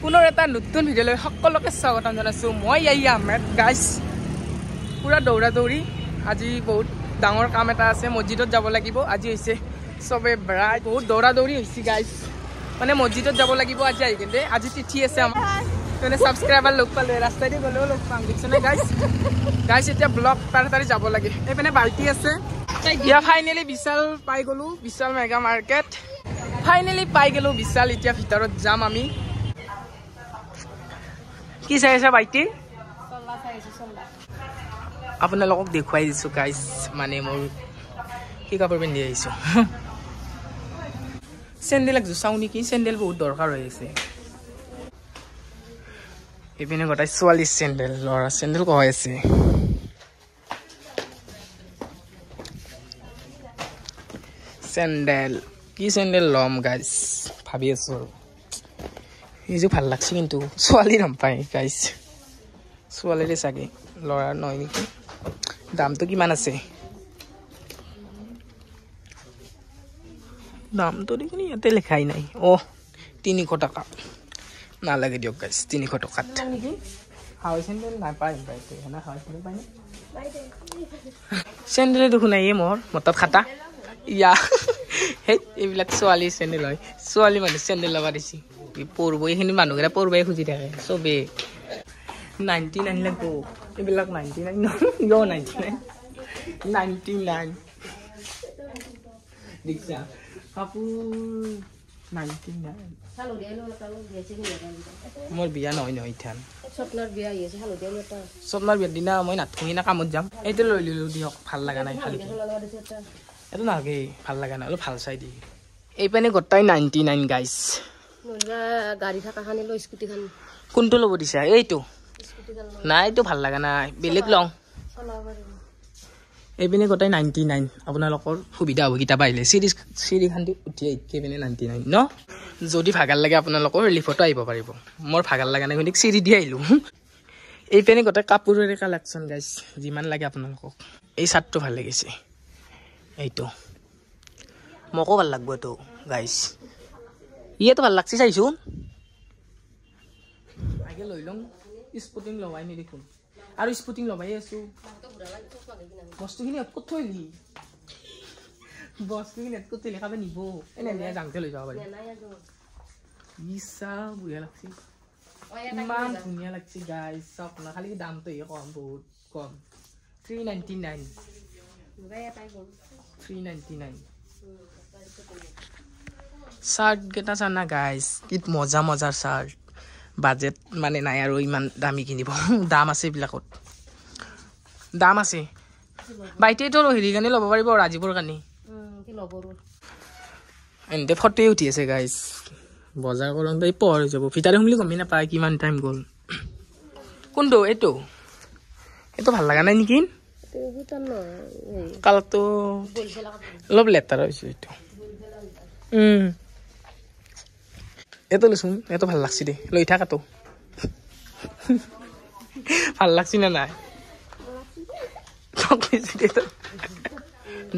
পুনৰ এটা নতুন ভিডিঅ'লৈ সকলোকে স্বাগতম জনাইছোঁ মই ইয়াই আহমেদ গাইজ পুৰা দৌৰা দৌৰি আজি বহুত ডাঙৰ কাম এটা আছে মছজিদত যাব লাগিব আজি হৈছে চবে ব্ৰাই বহুত দৌৰা দৌৰি হৈছে গাইজ মানে মছজিদত যাব লাগিব আজি আহি কিনে আজি তিথি আছে আমাৰ মানে ছাবস্ক্ৰাইবাৰ লগ পালে ৰাস্তাইদি গ'লেও লগ পাম দেখিছেনে গাইজ গাইজ এতিয়া ব্লগ তাড়াতাড়ি যাব লাগে এইপিনে বাল্টি আছে এতিয়া ফাইনেলি বিশাল পাই গ'লোঁ বিশাল মেগা মাৰ্কেট ফাইনেলি পাই গ'লোঁ বিশাল এতিয়া ভিতৰত যাম আমি কি চাই আছে বাইটি আপোনালোকক দেখুৱাই দিছোঁ গাইজ মানে মোৰ কি কাপোৰ পিন্ধি আহিছোঁ চেণ্ডেল একযোৰ চাওঁ নেকি চেণ্ডেল বহুত দৰকাৰ হৈ আছে এইপিনে গোটাই ছোৱালীৰ চেণ্ডেল ল'ৰা চেণ্ডেল কয় আছে চেণ্ডেল কি চেণ্ডেল ল'ম গাইজ ভাবি আছোঁ আৰু এইযোৰ ভাল লাগছে কিন্তু ছোৱালী নাপায় গাইজ ছোৱালীৰে চাগে ল'ৰাৰ নহয় নেকি দামটো কিমান আছে দামটো দেখোন ইয়াতে লেখাই নাই 300 টকা নালাগে দিয়ক গাইজ 300 টকাত হাৱাই চেণ্ডেল নাপায় চেণ্ডেলে দেখোন নাই মোৰ মতত খাটা ইয়া সেই এইবিলাক ছোৱালী চেণ্ডেল হয় ছোৱালী মানুহ চেণ্ডেল ল'ব দিছে পৰব এইখিনি মানুহকেইটা পৰবাই খুজি থাকে চবে 99 লাগিব এইবিলাক 99 99 দেখিছা কাপোৰ 99 মোৰ বিয়া নহয় ইথান স্বপ্নৰ বিয়াৰ দিনা মই নাথোঁ না কামত যাম এইটো লৈ ললোঁ দিয়ক ভাল লগা নাই খালি এইটো নালাগে ভাল লগা নাই অলপ ভাল চাই দি এইপিনে গোটাই 99 গাইজ গাড়ী থাকাখানি লৈ স্কুটিখন কোনটো ল'ব দিছা এইটো নাই এইটো ভাল লগা নাই বেলেগ লওঁ এইপিনে গোটাই 99 আপোনালোকৰ সুবিধা হ'ব কিতাপ আহিলে চিৰিখান দি উঠি এইপিনে 99 ন যদি ভাগাৰ লাগে আপোনালোকৰ ৰিলিফতো আহিব পাৰিব মোৰ ভাগাৰ লগা নাই কিন্তু চিৰি দি আহিলোঁ এইপিনে গোটাই কাপোৰৰে কালেকশ্যন গাইজ যিমান লাগে আপোনালোকক এই চাৰ্টটো ভাল লাগিছে এইটো মোকো ভাল লাগব এইটো গাইজ ইয়েতো ভাল লাগছে চাইছোন আগে লৈ লওঁ স্পুটিং লগাই নি দেখোন আৰু স্পুটিং লগাই আছোঁ বস্তুখিনি ক'ত থৈলি খাবে নিব এনে যাওঁতে লৈ যাব পাৰি ইচ্ছা বঢ়িয়া লাগছে ইমান ধুনীয়া লাগছে গাইজ চাওক না খালি দামটো কম বহুত কম 399 চাৰ্ট কেইটা চানা গাইজ কি মজা মজাৰ চাৰ্ট বাজেট মানে নাই আৰু ইমান দামী কিনিব দাম আছে এইবিলাকত দাম আছে বাইটেতো হেৰি কাৰণে ল'ব পাৰিব ৰাজীৱৰ কাৰণে এনে ফটোৱে উঠি আছে গাইজ বজাৰ কৰোঁতে পোহৰ হৈ যাব ভিতৰে শুনিলে গমেই নাপায় কিমান টাইম গ'ল কোনটো এইটো ভাল লগা নাই নেকি কালাৰটো অলপ লেতেৰা হৈছে এইটো এইটো লৈছোন এইটো ভাল লাগছে দে লৈ থাকাতো ভাল লাগছি না নাই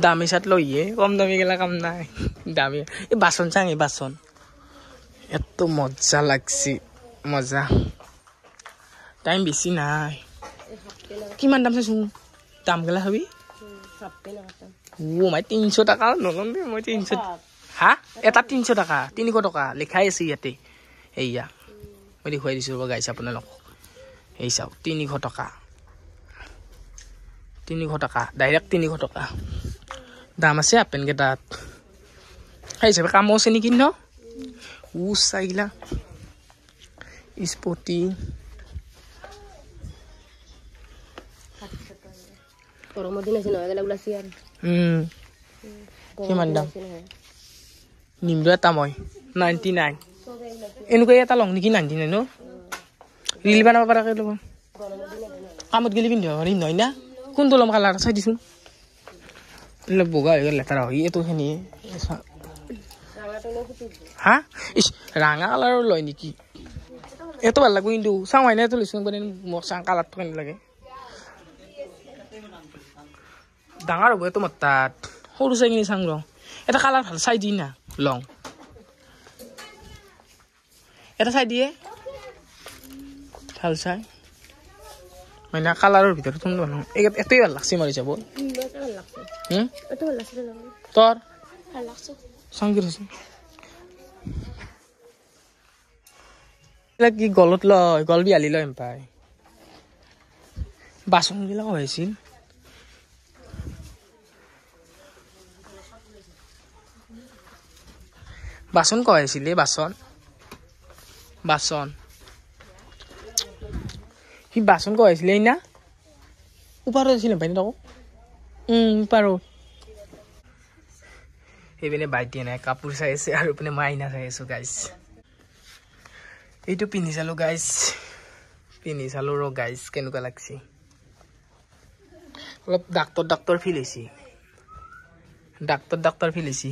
দামী চাৰ্ট লৈয়ে কম দামী গেলা কাম নাই দামী এই বাচন চাং এই বাচন এত মজা লাগছি মজা টাইম বেছি নাই কিমান দাম চাইছোঁ দাম গেলা ভাবি মই 300 টকা নল'ম দে মই 300 হা এটা 300 টকা 300 টকা লিখাই আছে ইয়াতে এইয়া মই দেখুৱাই দিছোঁ ৰ'ব গাইছ আপোনালোকক এই চাওক 300 টকা ডাইৰেক্ট 300 টকা দাম আছে আপেনকেইটাত সেই হিচাপে কামো আছে নেকি ন চাইগিলা স্পৰ্টিং গৰমৰ দিন আছে নহয় ওলাইছে আৰু কিমান দাম নিমটো এটা মই 99 এনেকুৱা এটা লওঁ নেকি 99 ন ৰিল বনাব পৰাকৈ ল'ব কামত গেলি পিন্ধিব পাৰিম নহয় না কোনটো ল'ম কালাৰ চাই দিছোঁ অলপ বগা হৈ গ'ল লেতেৰা হৈ এইটোখিনি হা ইচ ৰঙা কালাৰৰ লয় নেকি এইটো ভাল লাগব কিন্তু চাওঁ হয় না এইটো লৈছোঁ মোক চাওঁ কালাৰটো কেনে লাগে ডাঙৰ হ'ব এইটো মোৰ তাত সৰু চাই কিনি চাওঁ ৰ এটা কালাৰ ভাল চাই দি না লং এটা চাই দিয়ে ভাল চাই মানে কালাৰৰ ভিতৰত কোনটো ভাল এটাই ভাল লাগছে মাৰি যাব তোৰ সংগীত হৈছে কি গলত লয় গল বিয়ালি লয় পাই বাচনবিলাক হৈছিল বাচন কইছিলে বাচন বাচন কি বাচন কইছিলে না উপাৰত আছিল পাই নকো পাৰো এইপিনে বাইটি নাই কাপোৰ চাই আছে আৰু পিনে মাইনা চাই আছো গাইছ এইটো পিন্ধি চালো গাইছ পিন্ধি চালো ৰ গাইছ কেনেকুৱা লাগছে অলপ ডাক্তৰ ফিল হৈছে ডাক্তৰ ফিল হৈছে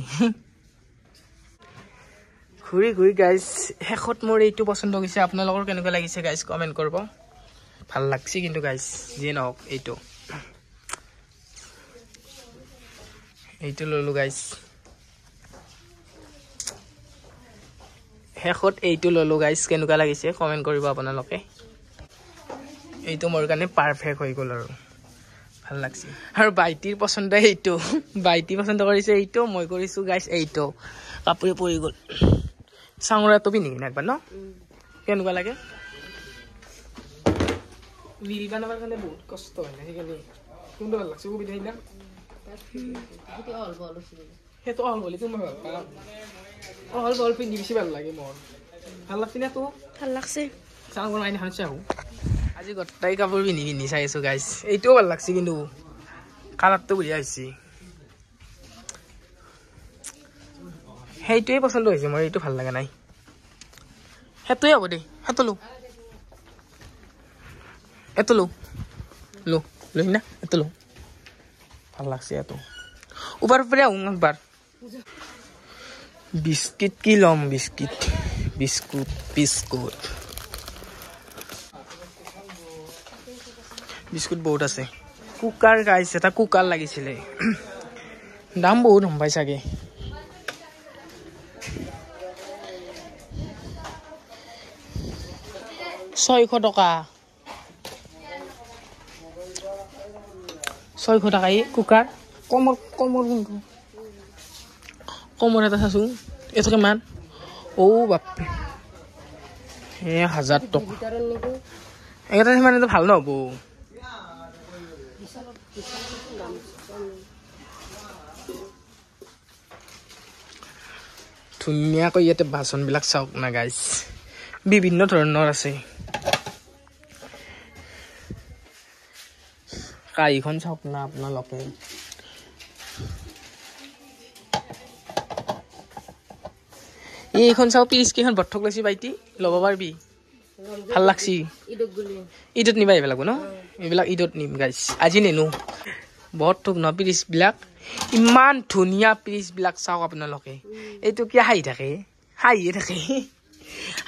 ঘূৰি ঘূৰি গাইছ শেষত মোৰ এইটো পছন্দ হৈছে আপোনালোকৰ কেনেকুৱা লাগিছে গাইছ কমেণ্ট কৰিব ভাল লাগছে কিন্তু গাইছ যিয়ে নহওক এইটো ললো গাইছ শেষত এইটো ললো গাইছ কেনেকুৱা লাগিছে কমেণ্ট কৰিব আপোনালোকে এইটো মোৰ কাৰণে পাৰফেক্ট হৈ গ'ল আৰু ভাল লাগছে আৰু বাইটিৰ পছন্দ এইটো বাইটি পছন্দ কৰিছে এইটো মই কৰিছো গাইছ এইটো কাপোৰে পৰি গ'ল চাংৰাটো পিন্ধি কিনে একবাৰ ন কেনেকুৱা লাগে ৰীল বনাবৰ কাৰণে বহুত কষ্ট হয় না সেইকাৰণে কোনটো ভাল লাগছে সুবিধা না সেইটো অল বুলি তুমি ভাল পাওঁ অল পিন্ধি বেছি ভাল লাগে মোৰ ভাল লাগছে না তো ভাল লাগছে চাংৰ আইনাখন চাহো আজি গোটেই কাপোৰ পিন্ধি চাই আছো গাইছ এইটোও ভাল লাগছে কিন্তু কালাৰটো বঢ়িয়া হৈছে সেইটোৱে পছন্দ হৈছে মোৰ এইটো ভাল লগা নাই সেইটোৱে হ'ব দেই সেইটো লো লৈ না এইটো লো ভাল লাগছে এইটো ওপৰ পৰা আহোঁ একবাৰ বিস্কিট কি ল'ম বিস্কুট বহুত আছে কুকাৰ গাইছ এটা কুকাৰ লাগিছিলে দাম বহুত গম পাই চাগে 600 টকা 600 টাকা এই কুকাৰ কমৰ কিন্তু কমৰ এটা চাচোন এইটো কিমান বাপৰে 1000 টকা এটা সিমান ভাল নহ'ব ধুনীয়াকৈ ইয়াতে বাচনবিলাক চাওক না গাইছ বিভিন্ন ধৰণৰ আছে কাইখন চাওক না আপোনালোকে এইখন চাও পিচ কেইখন বৰ্থক লৈছি বাইটি ল'ব পাৰবি ভাল লাগছি ঈদত নিবা আহিব লাগিব ন এইবিলাক ঈদত নিম গাইছ আজি নেনো বৰ্থক ন পিচবিলাক ইমান ধুনীয়া পিচবিলাক চাওক আপোনালোকে এইটো কি হাঁহি থাকে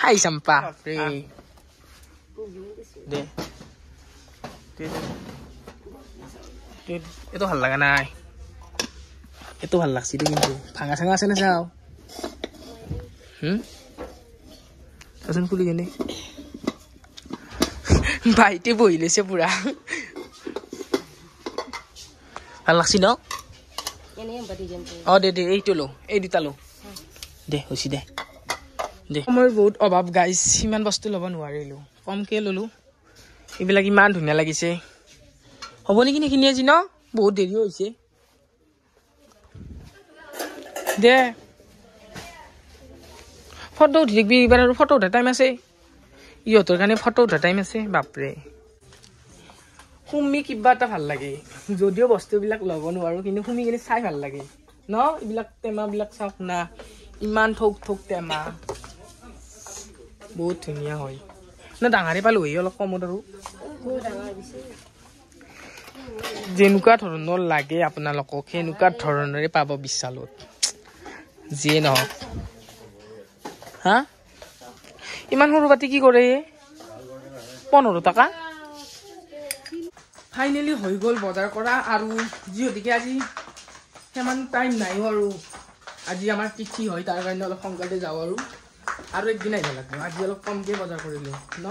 হাঁহি চাম্পা দে এইটো ভাল লগা নাই এইটো ভাল লাগছি কিন্তু ভাঙা চাঙা আছে না চাও চাচোন খুলি কেনে ভাইটি বহি লৈছে পুৰা ভাল লাগছি ন দে এইটো লো এই দুটা লো দে হৈছে দে মই বহুত অভাৱ গাইছ সিমান বস্তু ল'ব নোৱাৰিলো কমকে ললো এইবিলাক ইমান ধুনীয়া লাগিছে হ'ব নেকি নেখিনি আজি ন বহুত দেৰি হৈছে দে ফটো উঠি থাকিবি এইবাৰ আৰু ফটো উঠাৰ টাইম আছে ইহঁতৰ কাৰণে ফটো উঠাৰ টাইম আছে বাপৰে সুমি কিবা এটা ভাল লাগে যদিও বস্তুবিলাক ল'ব নোৱাৰো কিন্তু সুমি কিনে চাই ভাল লাগে ন এইবিলাক টেমাবিলাক চাওক না ইমান ঠোক টেমা বহুত ধুনীয়া হয় না ডাঙৰে পালো অলপ কমত আৰু যেনেকুৱা ধৰণৰ লাগে আপোনালোকক সেনেকুৱা ধৰণৰে পাব বিশালত যিয়ে নহওক হা ইমান সৰু বাতি কি কৰে 15 টকা ফাইনেলি হৈ গ'ল বজাৰ কৰা আৰু যিহেতুকে আজি সিমান টাইম নাইও আৰু আজি আমাৰ তিথি হয় তাৰ কাৰণে অলপ সোনকালে যাওঁ আৰু একদিন আহিব লাগিব আজি অলপ কমকৈ বজাৰ কৰিলোঁ ন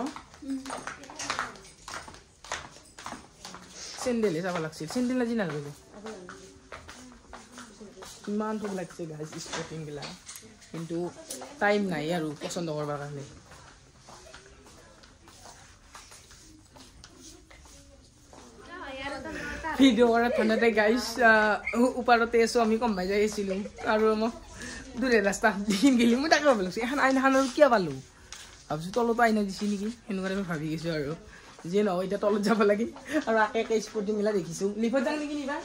চেণ্ডেল চাব লাগিছিল চেণ্ডেল আজি নালাগে ইমান ভাল লাগিছে গাইজ স্পৰ্টিং গিলা কিন্তু টাইম নাই আৰু পচন্দ কৰাৰ কাৰণে ভিডিঅ' কৰাৰ ঠাণ্ডাতে গাইজ ওপৰতে আছো আমি কমাই যাই আছিলো আৰু মই দূৰে ৰাস্তা দিন গেলি মই তাকে ভাবি লাগছো এখন আইনাখন আৰু কিয় পালো ভাবিছো তলতো আইনা দিছি নেকি সেনেকুৱা মই ভাবি গৈছো আৰু যে নহয় এতিয়া তলত যাব লাগে আৰু একে স্পৰ্টিং গিলা দেখিছো লিফত যাওঁ নেকি নিবা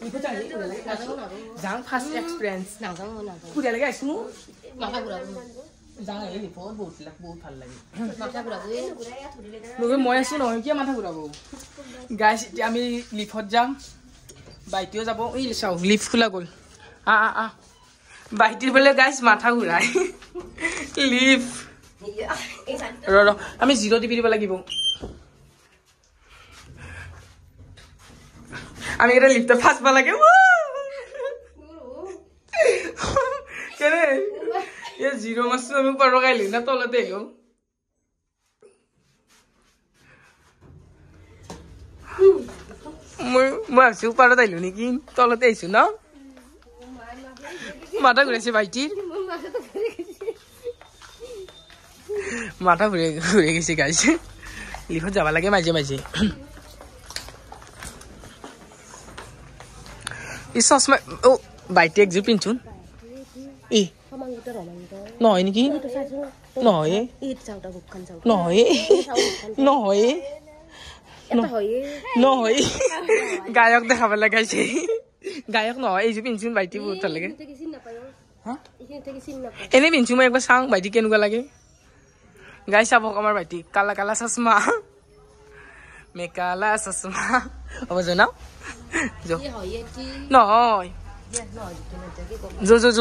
লিফত যাওঁ ফাৰ্ষ্ট এক্সপিৰিয়েঞ্চ ফুৰিয়া লাগে আহিছো যাওঁ এই লিফত বহুত ভাল লাগে মই আছো নহয় কিয় মাথা ঘূৰাব গাইজ এতিয়া আমি লিফত যাম বাইটিও যাব এই চাওঁ লিফ্ট খোলা গ'ল বাইটিৰ বোলে গাইজ মাথা ঘূৰাই লিফ ৰ আমি 0 টিপি দিব লাগিব আমি এটা লিফ্টত ফাঁচব লাগে কেনে এ 0 মাছটো আমি ওপৰ লগাইলি না তলতে আহিলো মই ভাবছো ওপৰত আহিলো নেকি তলতে আহিছো ন মাথা ঘূৰাইছে বাইটিৰ মাথা ঘূৰে গৈছে গাইছে লিফত যাব লাগে মাজে মাজে ই চশমা অ বাইটি একযোৰ পিন্ধছোন ই নহয় নেকি নহয় নহয় নহয় নহয় গায়ক দেখাব লগাইছে গায়ক নহয় এইযোৰ পিন্ধছোন বাইটি বহুত ভাল লাগে এনে পিন্ধছো মই একবাৰ চাওঁ বাইটি কেনেকুৱা লাগে গাই চাবক আমাৰ বাইটি কালা কালা চশমা মে কালা চশমা হ'ব জনাও নহয়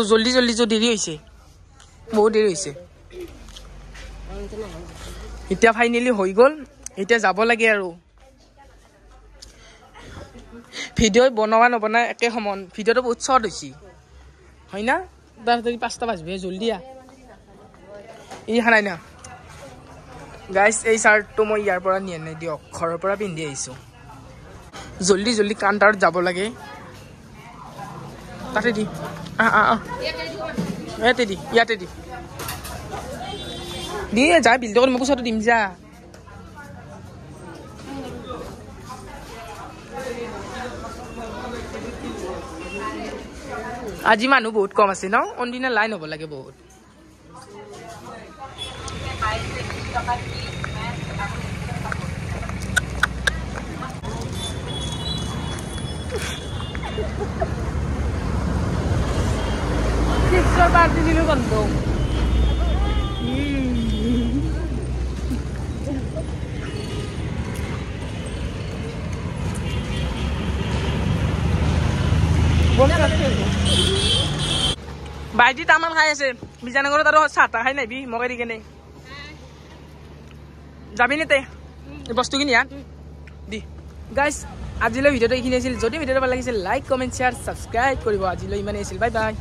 জল্দি জল্দি দেৰি হৈছে বহুত দেৰি হৈছে এতিয়া ফাইনেলি হৈ গ'ল এতিয়া যাব লাগে আৰু ভিডিঅ' বনোৱা নবনাই একে সমান ভিডিঅ'টো বহুত শ্বৰ্ট হৈছে হয় না তাড়াতাড়ি 5টা বাজবে জলদি ই হানাই না গাইজ এই চাৰ্টটো মই ইয়াৰ পৰা নিয়া নাই দিয়ক ঘৰৰ পৰা পিন্ধি আহিছোঁ জল্দি জল্দি কাউণ্টাৰত যাব লাগে তাতে দি ইয়াতে দি যা বিলটো কৰি মই পইচাটো দিম যা আজি মানুহ বহুত কম আছে ন অনদিনা লাইন হ'ব লাগে বহুত party dulu kondong. Baiji taman khai ase. Bijanagor taro sata khai nai bi mogai dikene. Jabi ne te. Bostu kini ya. Di. Guys, আজিলৈ ভিডিওটো এইখিনি আছিল যদি ভিডিওটো ভাল লাগিছিল লাইক কমেন্ট শেয়ার সাবস্ক্রাইব কৰিব আজিলৈ ইমানেই আছিল বাই বাই